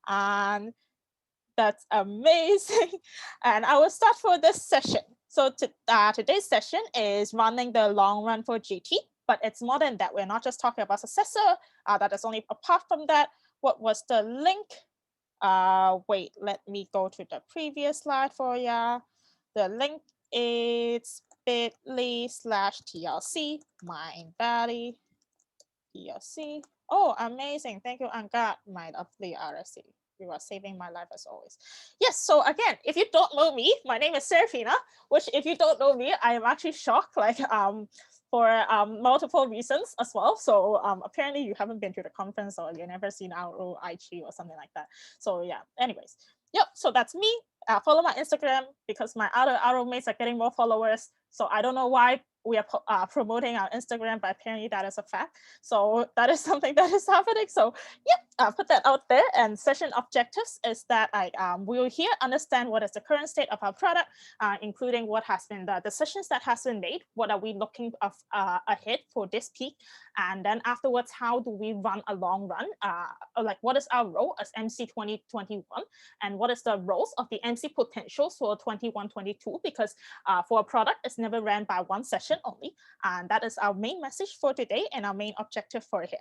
And that's amazing. And I will start for this session. So today's session is running the long run for GT, but it's more than that. We're not just talking about successor. That is only apart from that. What was the link? Wait, let me go to the previous slide for ya. The link is bit.ly/TLC, Mindvalley, TLC. Oh, amazing. Thank you, Angat, my lovely RSC. You are saving my life as always. Yes, so again, if you don't know me, my name is Serafina, which if you don't know me, I am actually shocked, like for multiple reasons as well. So apparently you haven't been to the conference or you've never seen our IG or something like that. So yeah, anyways. Yep, so that's me. Follow my Instagram because my other RO mates are getting more followers. So I don't know why we are promoting our Instagram, but apparently that is a fact. So that is something that is happening. So yeah, put that out there. And session objectives is that we will here understand what is the current state of our product, including what has been the decisions that has been made, what are we looking ahead for this peak, and then afterwards, how do we run a long run? Like what is our role as MC 2021, and what is the roles of the MC potentials for 21-22? Because for a product, it's never ran by one session only, and that is our main message for today and our main objective for here.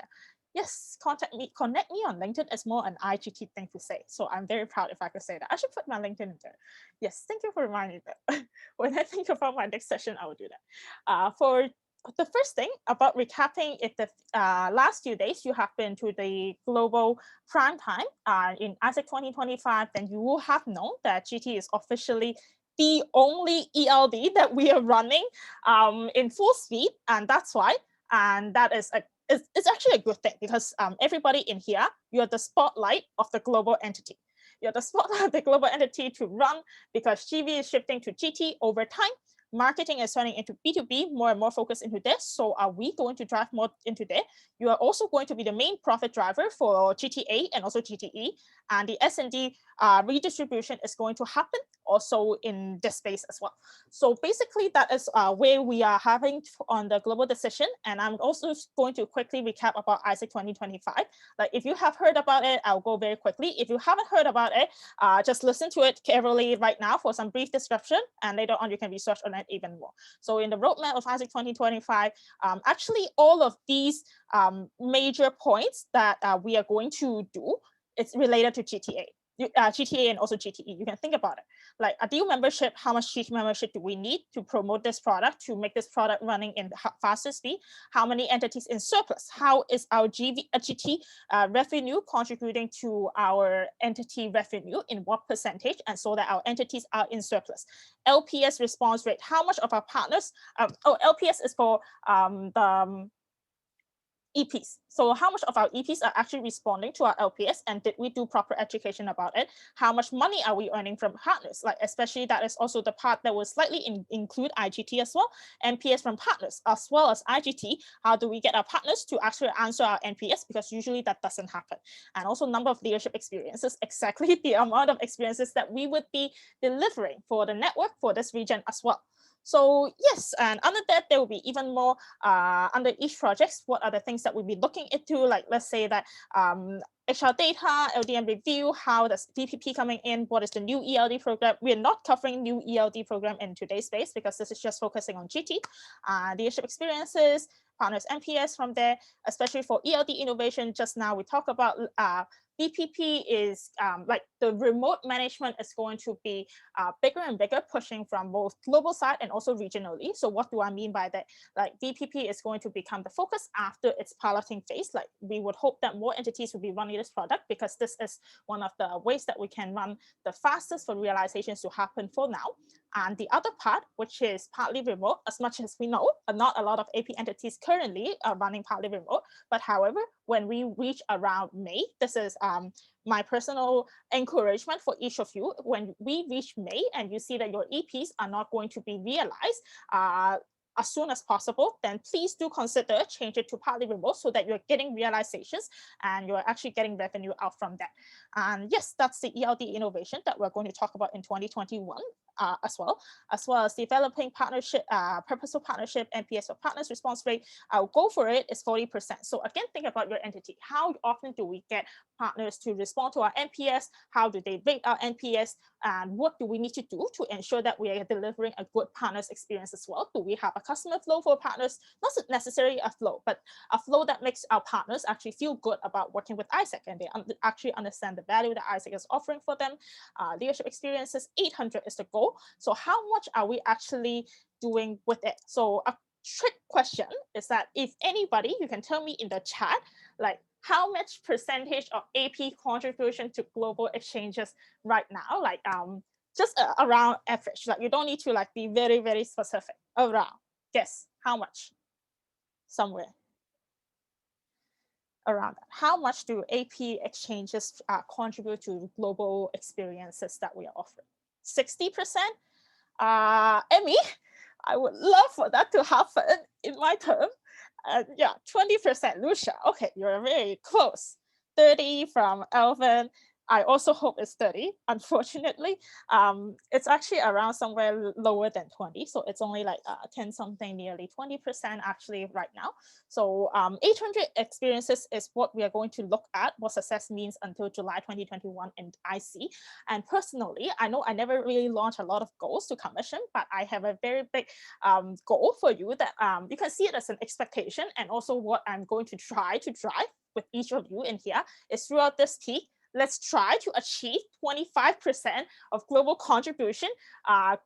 Yes, connect me on LinkedIn is more an IGT thing to say. So I'm very proud if I could say that. I should put my LinkedIn in there. Yes, thank you for reminding me that. When I think about my next session, I will do that. For the first thing about recapping, if the last few days you have been to the global prime time in ASIC 2025, then you will have known that GT is officially the only ELD that we are running in full speed, and that's why. And that is it's actually a good thing because everybody in here, you're the spotlight of the global entity. You're the spotlight of the global entity to run because GV is shifting to GT over time. Marketing is turning into B2B, more and more focused into this. So are we going to drive more into there? You are also going to be the main profit driver for GTA and also GTE. And the S&D redistribution is going to happen also in this space as well. So basically that is where we are having on the global decision. And I'm also going to quickly recap about ISIC 2025. Like if you have heard about it, I'll go very quickly. If you haven't heard about it, just listen to it carefully right now for some brief description, and later on you can research on it even more. So in the roadmap of ISIC 2025, actually all of these major points that we are going to do, it's related to GTA. GTA and also GTE. You can think about it. Like a deal membership, how much GT membership do we need to promote this product, to make this product running in faster speed? How many entities in surplus? How is our GT revenue contributing to our entity revenue in what percentage, and so that our entities are in surplus? LPS response rate, how much of our partners, LPS is for the EPs. So how much of our EPs are actually responding to our LPS, and did we do proper education about it? How much money are we earning from partners? Like especially that is also the part that will slightly include IGT as well, NPS from partners as well as IGT. How do we get our partners to actually answer our NPS? Because usually that doesn't happen. And also number of leadership experiences, exactly the amount of experiences that we would be delivering for the network for this region as well. So yes, and under that, there will be even more under each project. What are the things that we'll be looking into? Like let's say that HR data, LDM review, how does VPP coming in, what is the new ELD program? We're not covering new ELD program in today's space because this is just focusing on GT, leadership experiences, partners NPS from there, especially for ELD innovation. Just now we talk about VPP is like the remote management is going to be bigger and bigger, pushing from both global side and also regionally. So what do I mean by that? Like VPP is going to become the focus after its piloting phase. Like we would hope that more entities will be running this product because this is one of the ways that we can run the fastest for realizations to happen for now. And the other part, which is partly remote, as much as we know, not a lot of AP entities currently are running partly remote. But however, when we reach around May, this is my personal encouragement for each of you. When we reach May and you see that your EPs are not going to be realized as soon as possible, then please do consider change it to partly remote so that you're getting realizations and you're actually getting revenue out from that. And yes, that's the ELD innovation that we're going to talk about in 2021 as well as developing partnership, purposeful partnership, NPS for partners response rate. I'll go for it is 40%. So again, think about your entity. How often do we get partners to respond to our NPS? How do they rate our NPS? And what do we need to do to ensure that we are delivering a good partners experience as well? Do we have a customer flow for partners? Not necessarily a flow, but a flow that makes our partners actually feel good about working with Isaac, and they actually understand the value that Isaac is offering for them. Leadership experiences, 800 is the goal. So how much are we actually doing with it? So a trick question is that if anybody, you can tell me in the chat, like how much percentage of AP contribution to global exchanges right now, like just around average, like you don't need to like be very, very specific, around, guess how much, somewhere around that. How much do AP exchanges contribute to global experiences that we are offering? 60%? Emmy, I would love for that to happen in my term. Yeah, 20%, Lucia. Okay, you're very close. 30 from Alvin. I also hope it's 30. Unfortunately, it's actually around somewhere lower than 20. So it's only like 10 something, nearly 20% actually right now. So 800 experiences is what we are going to look at, what success means until July 2021 in IC. And personally, I know I never really launched a lot of goals to commission, but I have a very big goal for you that you can see it as an expectation, and also what I'm going to try to drive with each of you in here is throughout this peak, let's try to achieve 25% of global contribution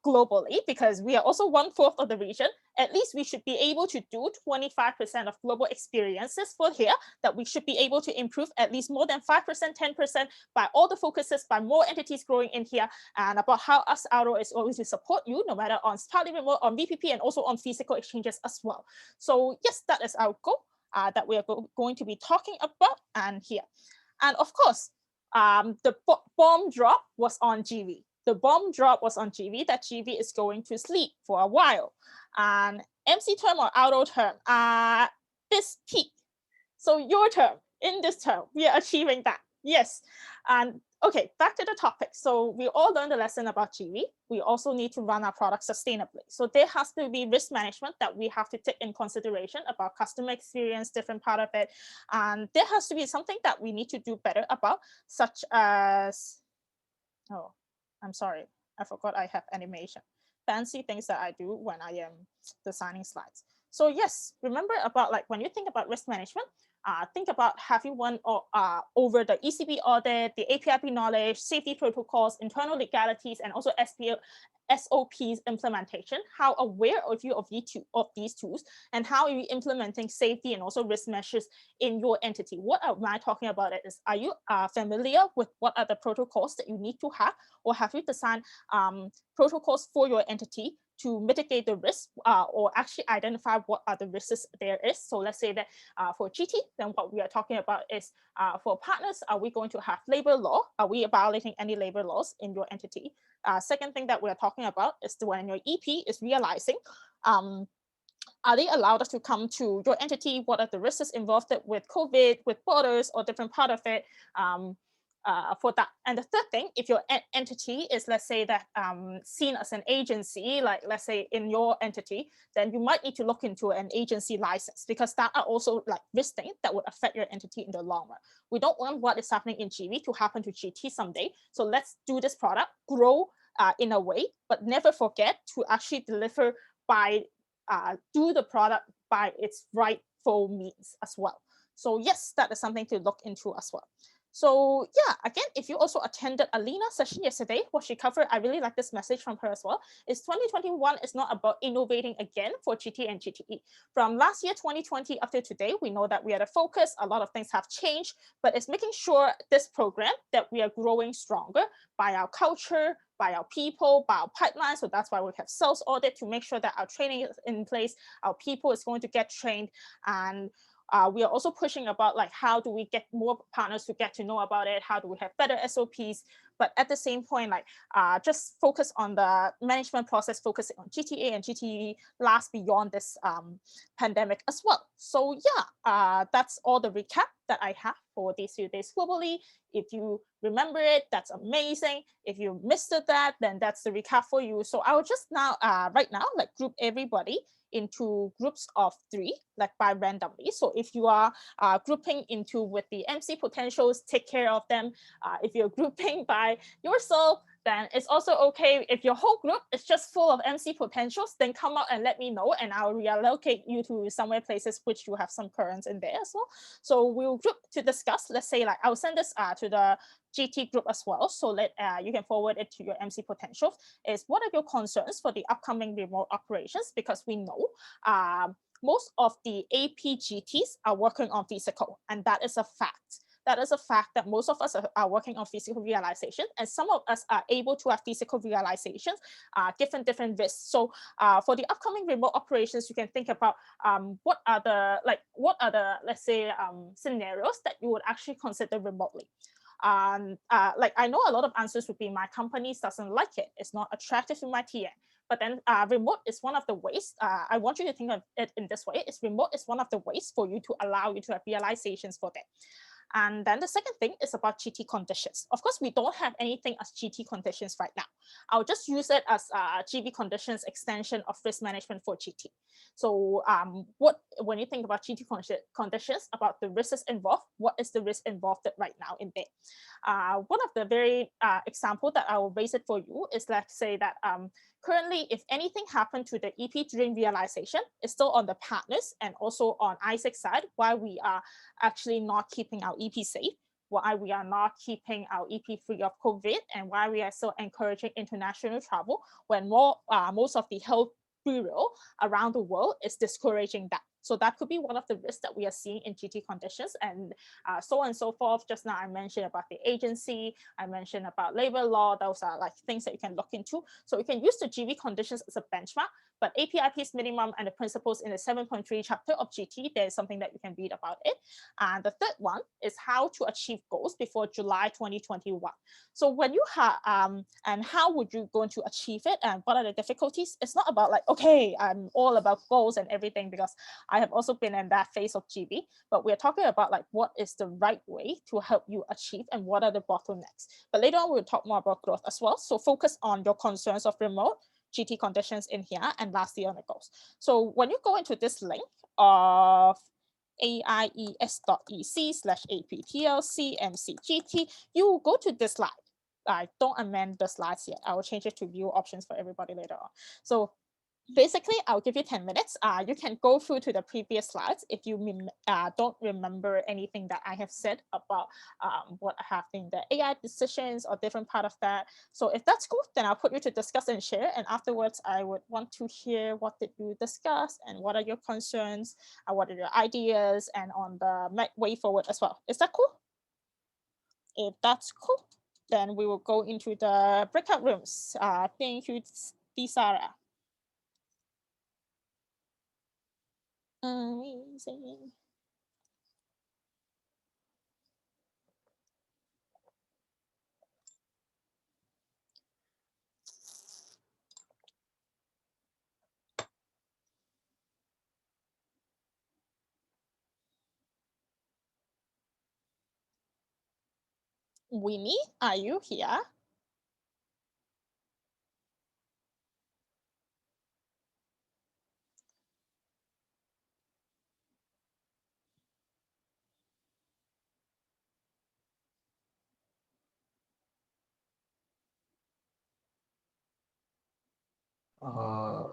globally, because we are also 1/4 of the region. At least we should be able to do 25% of global experiences for here, that we should be able to improve at least more than 5%, 10% by all the focuses, by more entities growing in here, and about how us Auro is always to support you, no matter on partly remote, on VPP, and also on physical exchanges as well. So yes, that is our goal that we are going to be talking about and here. And of course, the bomb drop was on GV. The bomb drop was on GV, that GV is going to sleep for a while. And MC term or auto term, this peak. So your term, in this term, we are achieving that. Yes. And okay, back to the topic. So we all learned a lesson about GV. We also need to run our product sustainably. So there has to be risk management that we have to take in consideration about customer experience, different part of it. And there has to be something that we need to do better about, such as, oh, I'm sorry, I forgot I have animation. Fancy things that I do when I am designing slides. So yes, remember about like when you think about risk management, think about have you won over the ECB audit, the APIP knowledge, safety protocols, internal legalities, and also SOPs implementation. How aware are you of these tools, and how are you implementing safety and also risk measures in your entity? What am I talking about? Are you familiar with what are the protocols that you need to have, or have you designed protocols for your entity to mitigate the risk or actually identify what are the risks there is? So let's say that for GT, then what we are talking about is for partners, are we going to have labor law? Are we violating any labor laws in your entity? Second thing that we're talking about is when your EP is realizing, are they allowed us to come to your entity? What are the risks involved with COVID, with borders, or different part of it? For that. And the third thing, if your entity is, let's say that seen as an agency, like let's say in your entity, then you might need to look into an agency license, because that are also like risk things that would affect your entity in the long run. We don't want what is happening in GV to happen to GT someday. So let's do this product, grow in a way, but never forget to actually deliver by, do the product by its rightful means as well. So yes, that is something to look into as well. So yeah, again, if you also attended Alina's session yesterday, what she covered, I really like this message from her as well, is 2021 is not about innovating again for GT and GTE. From last year, 2020 up to today, we know that we had a focus, a lot of things have changed, but it's making sure this program that we are growing stronger by our culture, by our people, by our pipeline. So that's why we have sales audit to make sure that our training is in place, our people is going to get trained, and we are also pushing about like how do we get more partners to get to know about it, how do we have better SOPs, but at the same point, like just focus on the management process, focusing on GTA and GTE last beyond this pandemic as well. So yeah, that's all the recap that I have for these few days globally. If you remember it, that's amazing. If you missed that, then that's the recap for you. So I will just now, right now, like group everybody into groups of 3, like by randomly. So if you are grouping into with the MC potentials, take care of them. If you're grouping by yourself, then it's also okay. If your whole group is just full of MC potentials, then come out and let me know, and I'll reallocate you to somewhere places which you have some currents in there as well. So we'll group to discuss. Let's say like I'll send this to the GT group as well. So let you can forward it to your MC potentials. Is what are your concerns for the upcoming remote operations? Because we know most of the AP GTs are working on physical, and that is a fact. That is a fact that most of us are working on physical realization, and some of us are able to have physical realizations given different risks. So for the upcoming remote operations, you can think about what are the let's say scenarios that you would actually consider remotely. Like I know a lot of answers would be my company doesn't like it, it's not attractive to my TN. But then remote is one of the ways. I want you to think of it in this way: is remote is one of the ways for you to allow you to have realizations for that. And then the second thing is about GT conditions. Of course, we don't have anything as GT conditions right now. I'll just use it as GB conditions extension of risk management for GT. So when you think about GT conditions, about the risks involved, what is the risk involved right now in there? One of the very example that I will raise it for you is, let's say that currently, if anything happened to the EP during realization, it's still on the partners and also on ISIC side, why we are actually not keeping our EP safe, why we are not keeping our EP free of COVID, and why we are still encouraging international travel when most of the health bureau around the world is discouraging that. So that could be one of the risks that we are seeing in GT conditions, and so on and so forth. Just now I mentioned about the agency, I mentioned about labor law. Those are like things that you can look into. So you can use the GB conditions as a benchmark, but APIP's minimum and the principles in the 7.3 chapter of GT, there's something that you can read about it. And the third one is how to achieve goals before July 2021. So when you have, and how would you going to achieve it, and what are the difficulties? It's not about like, okay, I'm all about goals and everything, because I have also been in that phase of GB, but we're talking about like what is the right way to help you achieve and what are the bottlenecks. But later on, we'll talk more about growth as well. So focus on your concerns of remote, GT conditions in here, and lastly on the goals. So when you go into this link of aies.ec/aptlc/mcgt, you will go to this slide. I don't amend the slides yet. I will change it to view options for everybody later on. So basically, I'll give you 10 minutes. You can go through to the previous slides if you don't remember anything that I have said about what have been the AI decisions or different part of that. So if that's cool, then I'll put you to discuss and share. And afterwards, I would want to hear what did you discuss and what are your concerns, what are your ideas, and on the way forward as well. Is that cool? If that's cool, then we will go into the breakout rooms. Thank you, Sarah. Amazing. Winnie, are you here?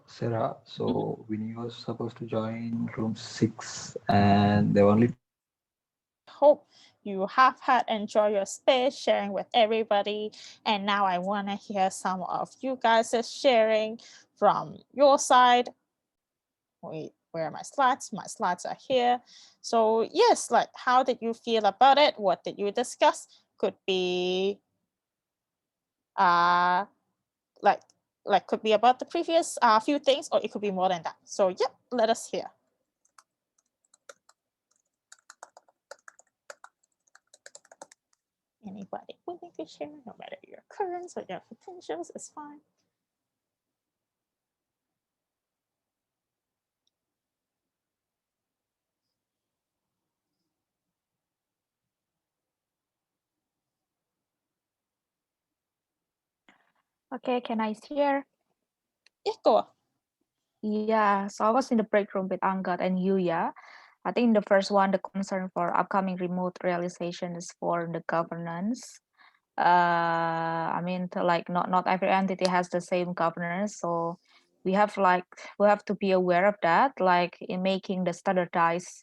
Sarah, so Winnie was supposed to join room 6 and there were only Hope you have had enjoy your space sharing with everybody. And now I want to hear some of you guys sharing from your side. Wait, where are my slides? My slides are here. So yes, like how did you feel about it? What did you discuss? Could be like could be about the previous few things, or it could be more than that. So yep, let us hear. Anybody willing to share, no matter your currents or your potentials, is fine. Okay, can I share? Yeah, go on. Yeah, so I was in the break room with Angad and Yuya. I think the first one, the concern for upcoming remote realization is for the governance. I mean, like not every entity has the same governance, so we have to be aware of that, like in making the standardized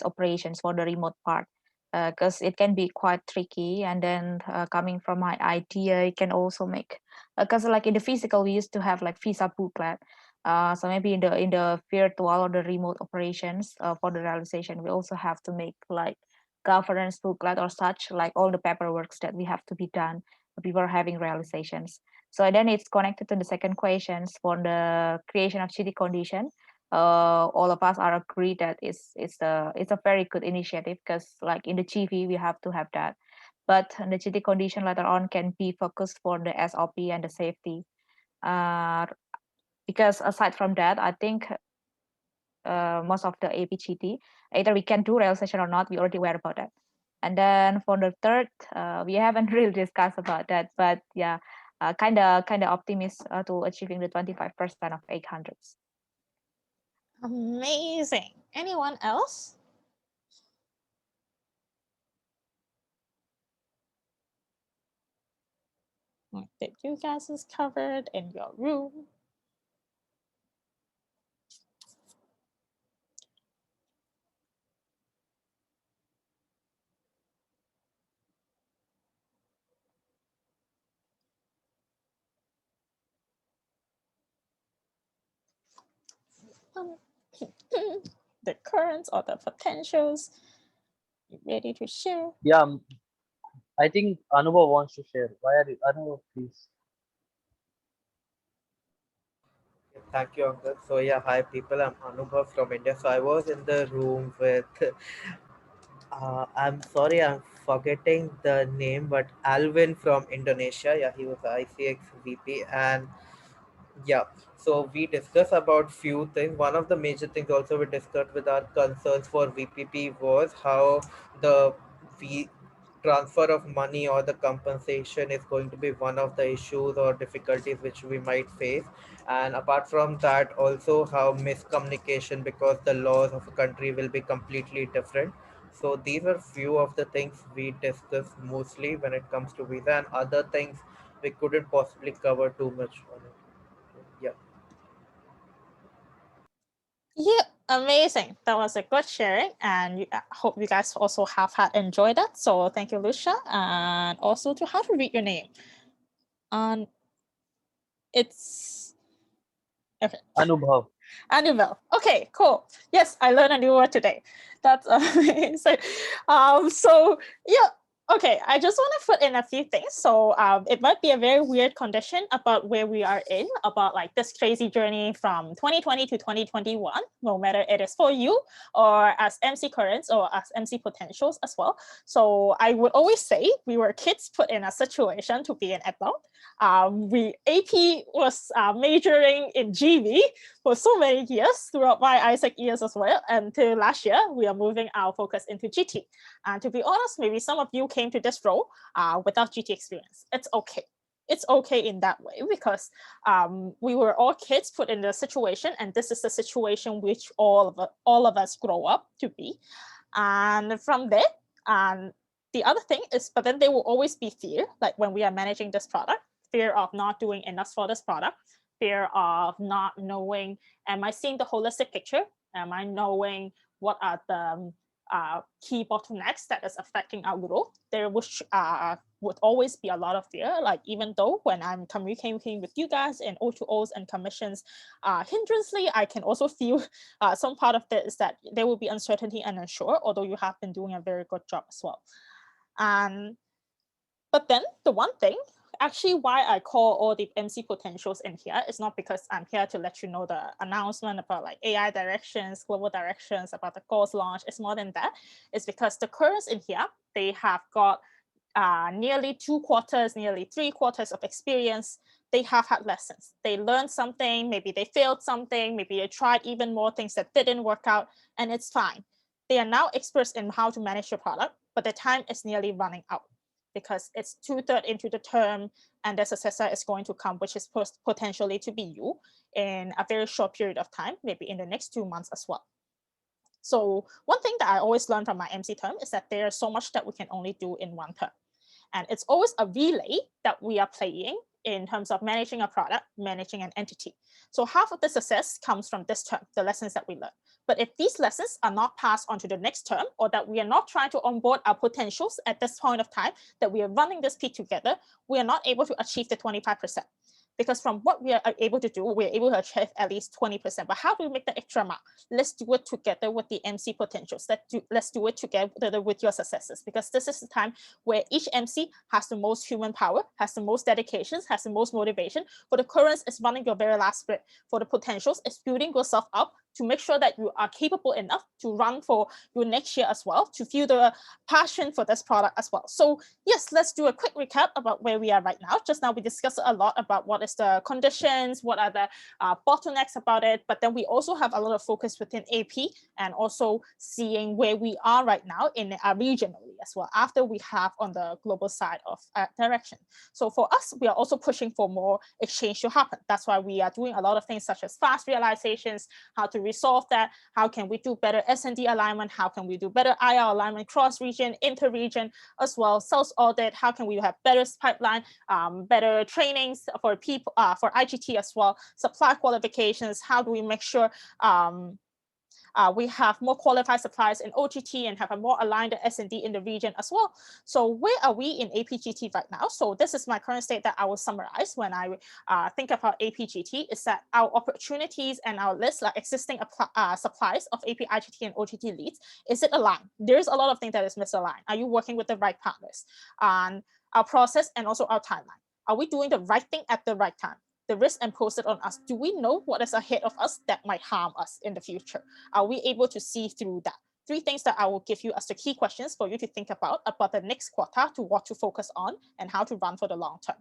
operations for the remote part, because it can be quite tricky. And then coming from my idea, it can also make, because like in the physical we used to have like visa booklet. So maybe in the virtual or the remote operations for the realization, we also have to make like governance booklet or such, like all the paperwork that we have to be done before having realizations. So then it's connected to the second questions for the creation of city condition. All of us are agreed that it's a very good initiative, because like in the GV we have to have that, but the city condition later on can be focused for the SOP and the safety. Uh, because aside from that, I think most of the APGT, either we can do realization or not, we already aware about that. And then for the third, we haven't really discussed about that, but yeah, kind of optimist to achieving the 25% of 800s. Amazing. Anyone else? That you guys is covered in your room? Um, the currents or the potentials. You ready to share? Yeah, I think Anubhav wants to share. Why are you, Anubhav, please? Thank you, Uncle. So yeah, hi people. I'm Anubhav from India. So I was in the room with. I'm sorry, I'm forgetting the name, but Alvin from Indonesia. Yeah, he was ICX VP, and yeah, so we discussed about few things. One of the major things also we discussed with our concerns for VPP was how the v transfer of money or the compensation is going to be one of the issues or difficulties which we might face. And apart from that, also how miscommunication, because the laws of a country will be completely different. So these are few of the things we discussed mostly when it comes to visa, and other things we couldn't possibly cover too much on it. Yeah. Yeah, amazing. That was a good sharing, and I hope you guys also have had enjoyed that. So thank you, Lucia, and also to how to read your name. And it's okay. Anubhav. Annabelle. Okay, cool. Yes, I learned a new word today. That's amazing. So yeah, okay. I just want to put in a few things. So it might be a very weird condition about where we are in, about like this crazy journey from 2020 to 2021, no matter it is for you or as MC Currents or as MC Potentials as well. So I would always say we were kids put in a situation to be an adult. We AP was majoring in GV for so many years throughout my Isaac years as well. Until last year, we are moving our focus into GT. And to be honest, maybe some of you came to this role without GT experience. It's okay. It's okay in that way because we were all kids put in the situation, and this is the situation which all of us grow up to be. And from there, the other thing is, but then there will always be fear, like when we are managing this product, fear of not doing enough for this product, fear of not knowing, am I seeing the holistic picture? Am I knowing what are the key bottlenecks that is affecting our growth? There would always be a lot of fear. Like even though when I'm communicating with you guys in O2Os and commissions, hindrancely, I can also feel some part of it is that there will be uncertainty and unsure, although you have been doing a very good job as well. And but then the one thing, actually why I call all the MC potentials in here is not because I'm here to let you know the announcement about like AI directions, global directions, about the course launch. It's more than that. It's because the currents in here, they have got nearly 2 quarters, nearly 3 quarters of experience. They have had lessons. They learned something, maybe they failed something, maybe they tried even more things that didn't work out, and it's fine. They are now experts in how to manage your product, but the time is nearly running out. because it's 2/3 into the term and the successor is going to come, which is potentially to be you in a very short period of time, maybe in the next 2 months as well. So one thing that I always learn from my MC term is that there's so much that we can only do in one term. And it's always a relay that we are playing in terms of managing a product, managing an entity. So half of the success comes from this term, the lessons that we learn. But if these lessons are not passed on to the next term, or that we are not trying to onboard our potentials at this point of time, that we are running this peak together, we are not able to achieve the 25%. Because from what we are able to do, we're able to achieve at least 20%. But how do we make the extra mark? Let's do it together with the MC potentials. Let's do it together with your successes, because this is the time where each MC has the most human power, has the most dedications, has the most motivation. For the currents, it's running your very last sprint. For the potentials, it's building yourself up to make sure that you are capable enough to run for your next year as well, to feel the passion for this product as well. So yes, let's do a quick recap about where we are right now. Just now we discussed a lot about what is the conditions, what are the bottlenecks about it, but then we also have a lot of focus within AP and also seeing where we are right now in regionally as well, after we have on the global side of direction. So for us, we are also pushing for more exchange to happen. That's why we are doing a lot of things such as fast realizations, how to resolve that, how can we do better S&D alignment, how can we do better IR alignment, cross-region, inter-region as well, sales audit, how can we have better pipeline, better trainings for people, for IGT as well, supply qualifications, how do we make sure we have more qualified suppliers in OGT and have a more aligned S&D in the region as well. So where are we in APGT right now? So this is my current state that I will summarize when I think about APGT, is that our opportunities and our list, like existing supplies of AP, IGT, and OGT leads, is it aligned? There's a lot of things that is misaligned. Are you working with the right partners? And our process and also our timeline. Are we doing the right thing at the right time? The risk imposed on us, do we know what is ahead of us that might harm us in the future? Are we able to see through that? 3 things that I will give you as the key questions for you to think about the next quarter, to what to focus on and how to run for the long term.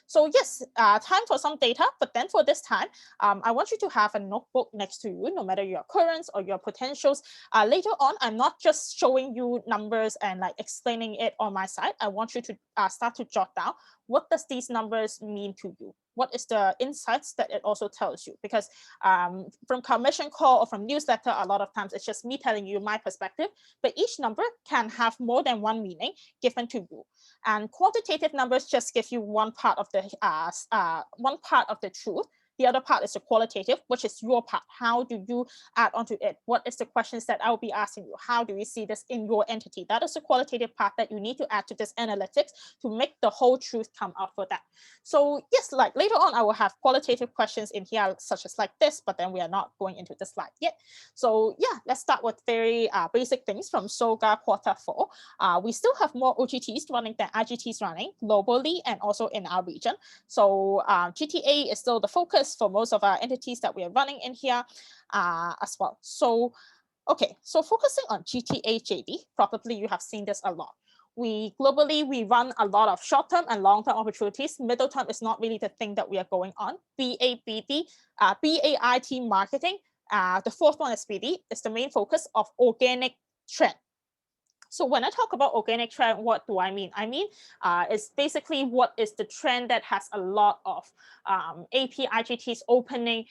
So yes, time for some data, but then for this time, I want you to have a notebook next to you, no matter your currents or your potentials. Later on, I'm not just showing you numbers and like explaining it on my side. I want you to start to jot down, what does these numbers mean to you? What is the insights that it also tells you? Because from commission call or from newsletter, a lot of times it's just me telling you my perspective, but each number can have more than one meaning given to you. And quantitative numbers just give you one part of the truth. The other part is the qualitative, which is your part. How do you add onto it? What is the questions that I'll be asking you? How do you see this in your entity? That is the qualitative part that you need to add to this analytics to make the whole truth come out for that. So yes, like later on, I will have qualitative questions in here, such as like this, but then we are not going into the slide yet. So yeah, let's start with very basic things from SOGA Q4. We still have more OGTs running than IGTs running globally and also in our region. So GTA is still the focus for most of our entities that we are running in here as well. So, okay, so focusing on GTA JV, probably you have seen this a lot. Globally, we run a lot of short-term and long-term opportunities. Middle term is not really the thing that we are going on. BABT, BAIT marketing. The 4th one is BD, is the main focus of organic trend. So when I talk about organic trend, what do I mean? I mean, it's basically what is the trend that has a lot of AP, IGTs opening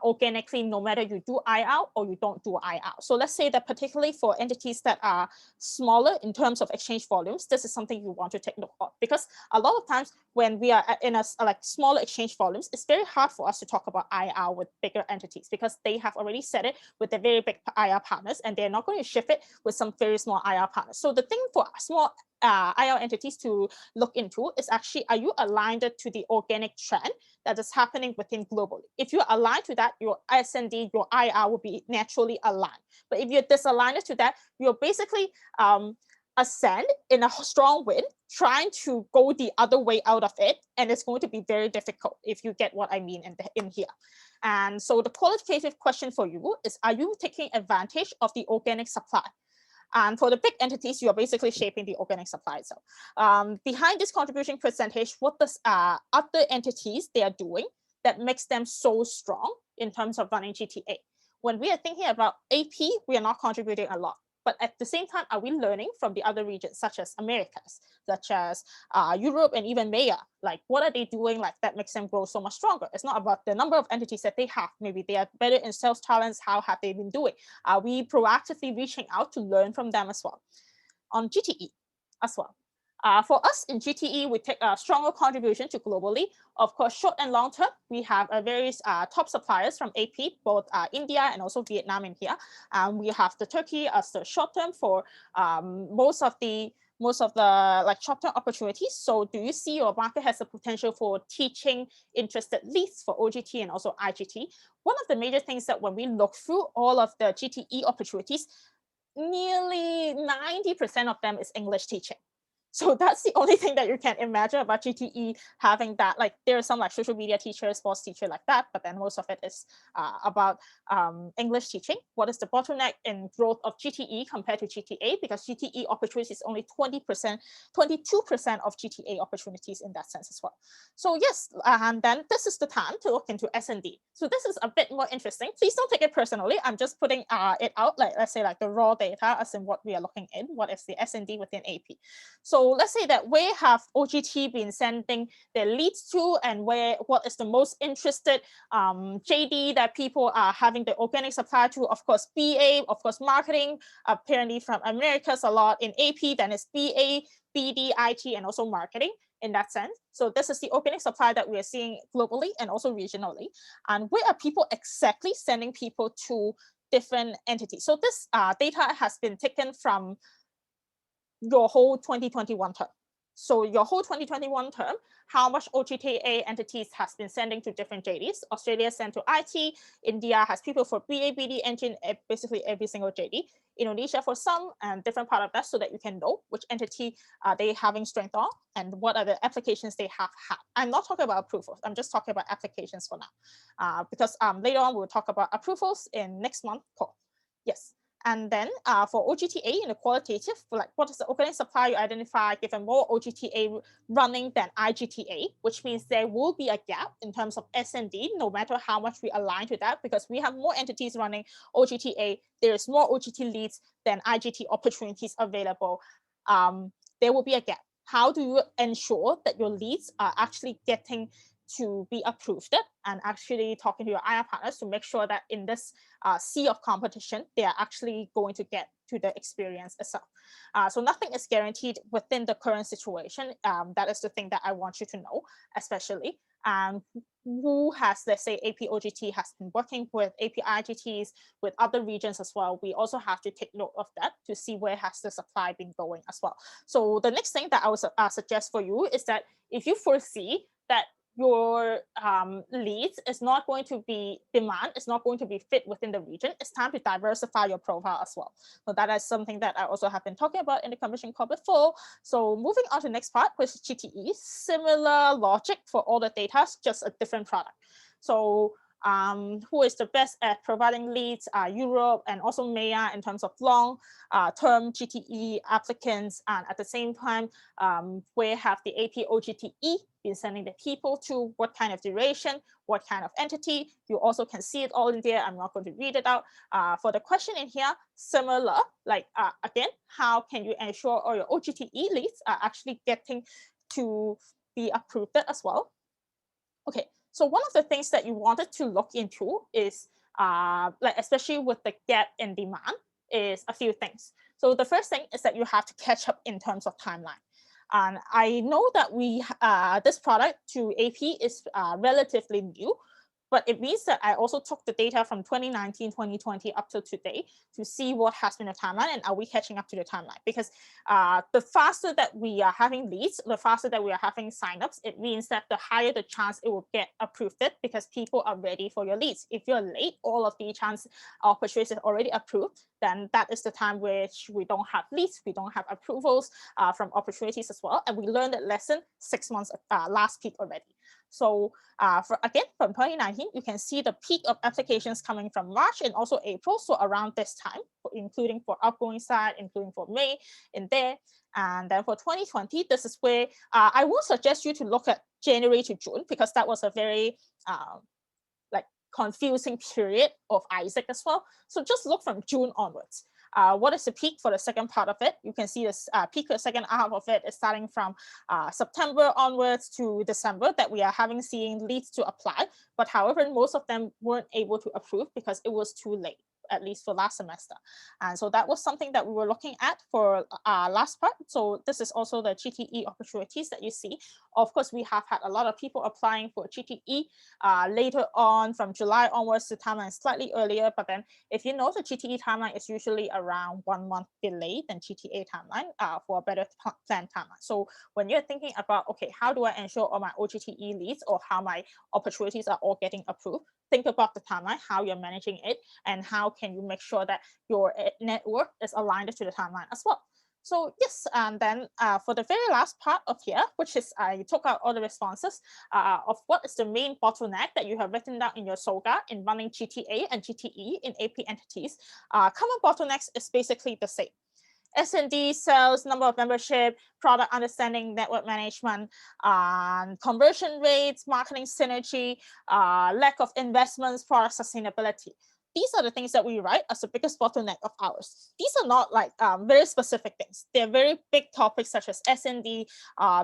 organically, no matter you do IR or you don't do IR. So let's say that particularly for entities that are smaller in terms of exchange volumes, this is something you want to take note of, because a lot of times when we are in a like smaller exchange volumes, it's very hard for us to talk about IR with bigger entities, because they have already set it with the very big IR partners, and they're not going to shift it with some very small IR partners. So the thing for small IR entities to look into is actually, are you aligned to the organic trend that is happening within globally? If you're aligned to that, your S&D, your IR will be naturally aligned. But if you're disaligned to that, you're basically ascend in a strong wind, trying to go the other way out of it, and it's going to be very difficult, if you get what I mean in here. And so the qualitative question for you is, are you taking advantage of the organic supply? And for the big entities, you're basically shaping the organic supply. So behind this contribution percentage, what does other entities they are doing that makes them so strong in terms of running GTA? When we are thinking about AP, we are not contributing a lot. but at the same time, are we learning from the other regions, such as Americas, such as Europe, and even MEA? Like, what are they doing like that makes them grow so much stronger? It's not about the number of entities that they have. Maybe they are better in sales talents. How have they been doing? Are we proactively reaching out to learn from them as well? On GTE as well. For us in GTE, we take a stronger contribution to globally. Of course, short and long term, we have various top suppliers from AP, both India and also Vietnam in here. We have the Turkey as the short term for most of the like short-term opportunities. So do you see your market has the potential for teaching interested leads for OGT and also IGT? One of the major things that when we look through all of the GTE opportunities, nearly 90% of them is English teaching. So that's the only thing that you can imagine about GTE having that. Like there are some like social media teachers, sports teacher like that, but then most of it is about English teaching. What is the bottleneck in growth of GTE compared to GTA? Because GTE opportunities is only 20%, 22% of GTA opportunities in that sense as well. So yes, and then this is the time to look into S&D. So this is a bit more interesting. Please don't take it personally. I'm just putting it out, like let's say like the raw data as in what we are looking in, what is the S&D within AP. So let's say that where have OGT been sending their leads to, and what is the most interested JD that people are having the organic supply to? Of course, BA, of course, marketing, apparently from Americas a lot in AP, then it's BA, BD, IT, and also marketing in that sense. So this is the organic supply that we are seeing globally and also regionally. And where are people exactly sending people to different entities? So this data has been taken from your whole 2021 term. So your whole 2021 term, how much OGTA entities has been sending to different JDs. Australia sent to IT, India has people for BA, BD, engine, basically every single JD. Indonesia for some, and different part of that, so that you can know which entity are they having strength on and what are the applications they have had. I'm not talking about approvals. I'm just talking about applications for now, because later on we'll talk about approvals in next month call. Yes. And then for OGTA in the qualitative, like what is the organic supply you identify, given more OGTA running than IGTA, which means there will be a gap in terms of S&D, no matter how much we align to that, because we have more entities running OGTA, there is more OGT leads than IGT opportunities available. There will be a gap. How do you ensure that your leads are actually getting to be approved and actually talking to your IR partners to make sure that in this sea of competition, they are actually going to get to the experience itself. So nothing is guaranteed within the current situation. That is the thing that I want you to know, especially. Who has, let's say, AP OGT has been working with AP IGTs with other regions as well. We also have to take note of that to see where has the supply been going as well. So the next thing that I would suggest for you is that if you foresee that your leads is not going to be demand, is not going to be fit within the region, it's time to diversify your profile as well. So that is something that I also have been talking about in the commission call before. So moving on to the next part, which is GTE, similar logic for all the data, just a different product. So who is the best at providing leads? Europe and also MEA in terms of long-term GTE applicants, and at the same time, where have the AP OGTE been sending the people to, what kind of duration, what kind of entity. You also can see it all in there. I'm not going to read it out. For the question in here, similar, like again, how can you ensure all your OGTE leads are actually getting to be approved as well? Okay, so one of the things that you wanted to look into is, like especially with the gap in demand, is a few things. So the first thing is that you have to catch up in terms of timeline. And I know that this product to AP is relatively new, but it means that I also took the data from 2019, 2020 up to today to see what has been the timeline and are we catching up to the timeline. Because the faster that we are having leads, the faster that we are having signups, it means that the higher the chance it will get approved because people are ready for your leads. If you're late, all of the chance opportunities are already approved, then that is the time which we don't have leads, we don't have approvals from opportunities as well. And we learned that lesson 6 months last peak already. So from 2019, you can see the peak of applications coming from March and also April. So around this time, including for outgoing side, including for May in there. And then for 2020, this is where I will suggest you to look at January to June, because that was a very like confusing period of Isaac as well. So just look from June onwards. What is the peak for the second part of it? You can see this peak for the second half of it is starting from September onwards to December that we are seeing leads to apply. But however, most of them weren't able to approve because it was too late, at least for last semester. And so that was something that we were looking at for last part. So this is also the GTE opportunities that you see. Of course, we have had a lot of people applying for GTE later on from July onwards. The timeline is slightly earlier, but then if you know the GTE timeline is usually around 1 month delayed than GTA timeline for a better planned timeline. So when you're thinking about, okay, how do I ensure all my OGTE leads or how my opportunities are all getting approved, think about the timeline, how you're managing it, and how can you make sure that your network is aligned to the timeline as well. So yes, and then for the very last part of here, which is I took out all the responses of what is the main bottleneck that you have written down in your SOGA in running GTA and GTE in AP entities. Common bottlenecks is basically the same. S&D, sales, number of membership, product understanding, network management, conversion rates, marketing synergy, lack of investments, product sustainability. These are the things that we write as the biggest bottleneck of ours. These are not like very specific things. They're very big topics such as S&D,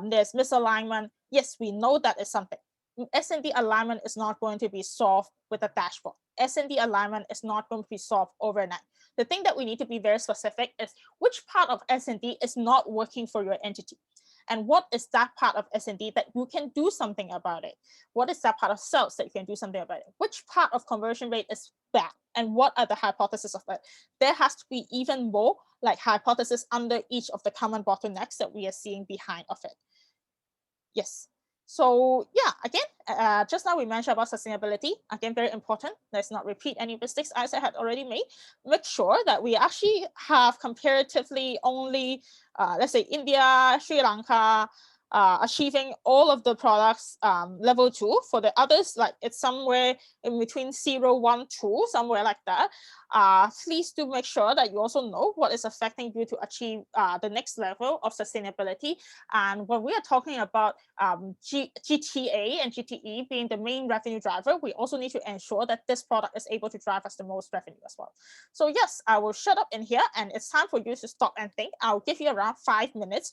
there's misalignment. Yes, we know that is something. S&D alignment is not going to be solved with a dashboard. S&D alignment is not going to be solved overnight. The thing that we need to be very specific is which part of S&D is not working for your entity. And what is that part of S&D that you can do something about it? What is that part of sales that you can do something about it? Which part of conversion rate is bad? And what are the hypotheses of that? There has to be even more like hypothesis under each of the common bottlenecks that we are seeing behind of it. Yes. So yeah, again, just now we mentioned about sustainability. Again, very important. Let's not repeat any mistakes I had already made. Make sure that we actually have comparatively only, let's say India, Sri Lanka, achieving all of the products level 2. For the others, like it's somewhere in between 0, 1, 2, somewhere like that. Please do make sure that you also know what is affecting you to achieve the next level of sustainability. And when we are talking about GTA and GTE being the main revenue driver, we also need to ensure that this product is able to drive us the most revenue as well. So yes, I will shut up in here and it's time for you to stop and think. I'll give you around 5 minutes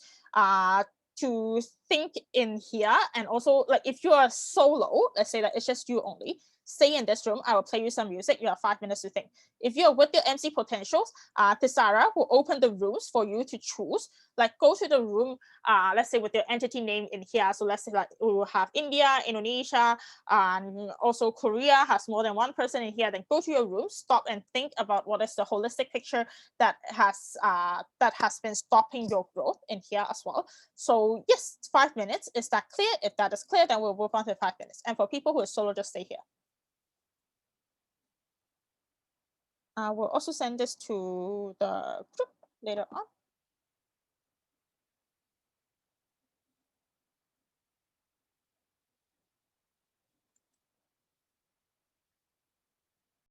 to think in here. And also, like if you are solo, let's say that it's just you only, stay in this room. I will play you some music. You have 5 minutes to think. If you're with your MC potentials, Tisara will open the rooms for you to choose. Like go to the room, let's say with your entity name in here. So let's say like we will have India, Indonesia, and also Korea has more than one person in here. Then go to your room, stop and think about what is the holistic picture that has been stopping your growth in here as well. So yes, 5 minutes. Is that clear? If that is clear, then we'll move on to 5 minutes. And for people who are solo, just stay here. We'll also send this to the group later on.